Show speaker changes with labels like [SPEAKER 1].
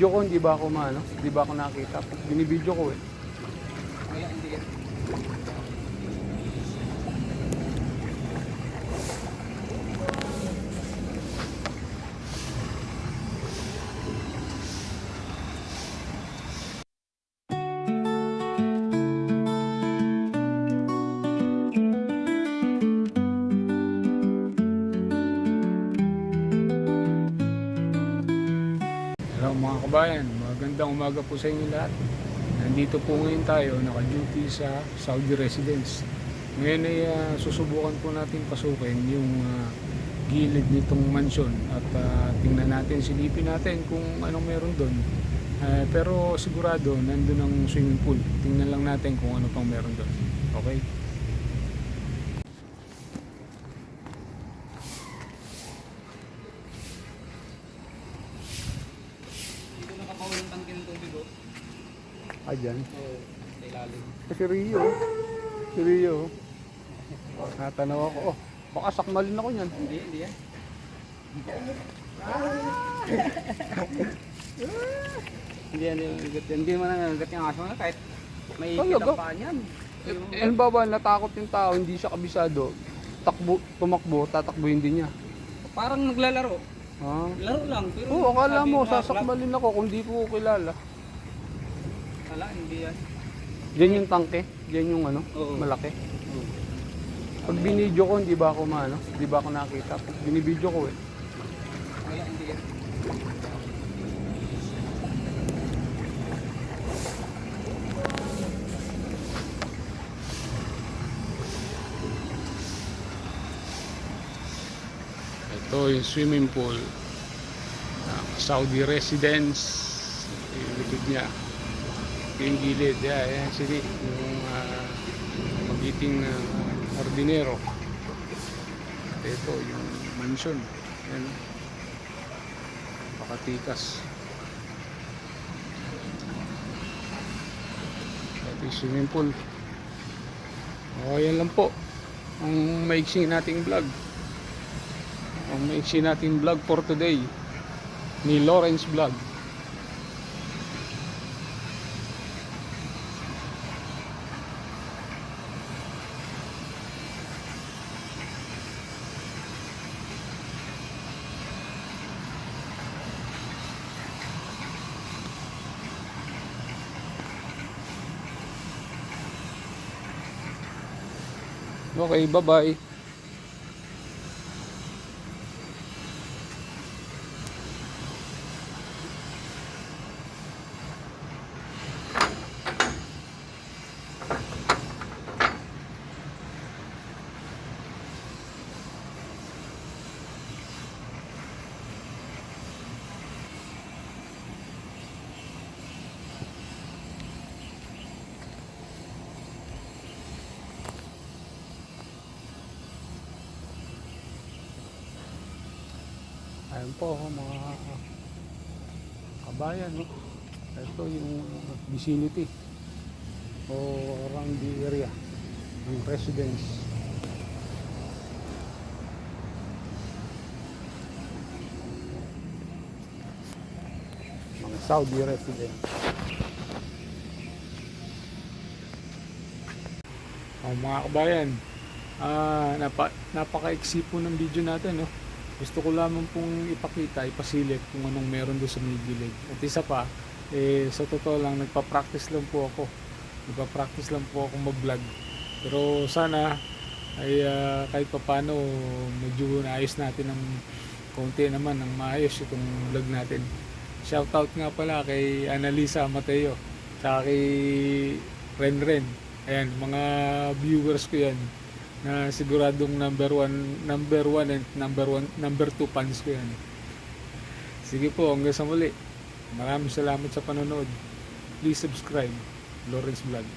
[SPEAKER 1] binibidyo ko, hindi ba ako hindi ba ako nakita? Binibidyo ko eh.
[SPEAKER 2] Wala, hindi yan.
[SPEAKER 1] Hello mga kabayan, magandang umaga po sa inyo lahat. Nandito po ngayon tayo, naka-duty sa Saudi Residence. Ngayon ay susubukan po natin pasukin yung gilid nitong mansyon at tingnan natin, silipin natin kung anong meron doon. Pero sigurado nandun ang swimming pool. Tingnan lang natin kung ano pang meron doon. Okay?
[SPEAKER 2] Dito nakapawal ng tangke ng tubig, oh.
[SPEAKER 1] Ayan.
[SPEAKER 2] Oo, sa ilalim.
[SPEAKER 1] Si Rio. Si Rio. Natanaw ako. Oh, baka sakmalin ako niyan.
[SPEAKER 2] Hindi yan. Hindi mo nangagat yung aso na kahit may
[SPEAKER 1] Talaga?
[SPEAKER 2] kitang pa niyan.
[SPEAKER 1] Halimbawa, natakot yung tao, hindi siya kabisado. Tumakbo, tatakbuhin din niya.
[SPEAKER 2] Parang naglalaro.
[SPEAKER 1] Ah.
[SPEAKER 2] Laro lang. Pero
[SPEAKER 1] Oo, akala
[SPEAKER 2] sabi
[SPEAKER 1] mo,
[SPEAKER 2] nga,
[SPEAKER 1] sasakmalin ako kung di ko kilala.
[SPEAKER 2] Wala, hindi yan.
[SPEAKER 1] Diyan yung tangke, diyan yung
[SPEAKER 2] Oo.
[SPEAKER 1] malaki.
[SPEAKER 2] Oo.
[SPEAKER 1] Pag binidyo ko, hindi ba ako hindi ba ako nakita? Pag binibidyo ko eh.
[SPEAKER 2] Wala, hindi yan.
[SPEAKER 1] Ito yung swimming pool. Saudi Residence. Yung likod niya. Ito yung gilid. Ayan sila. Yung magiting ordinero. At ito yung mansion. Ayan. Pakatikas. Ito yung swimming pool. O yan lang po. Ang maiksi nating vlog. Ang maiksi nating vlog for today ni Lawrence Vlog. Okay, bye-bye. Ayan po mga kabayan, no? Ito yung vicinity o around the area ng residence. Mga Saudi residence. Mga kabayan, napaka-iksi po ng video natin, no? Gusto ko lamang pong ipakita, ipasilip kung anong meron doon sa may gilid. At isa pa, sa totoo lang, nagpa-practice lang po ako mag-vlog. Pero sana ay kahit paano medyo naayos natin ng konti naman, ng maayos itong vlog natin. Shoutout nga pala kay Annalisa Mateo, saka kay Ren. Ayan, mga viewers ko yan na siguradong number one and number 2 fans ko yan. Sige po, hanggang sa muli. Maraming salamat sa panonood. Please subscribe, Lawrence Vlog.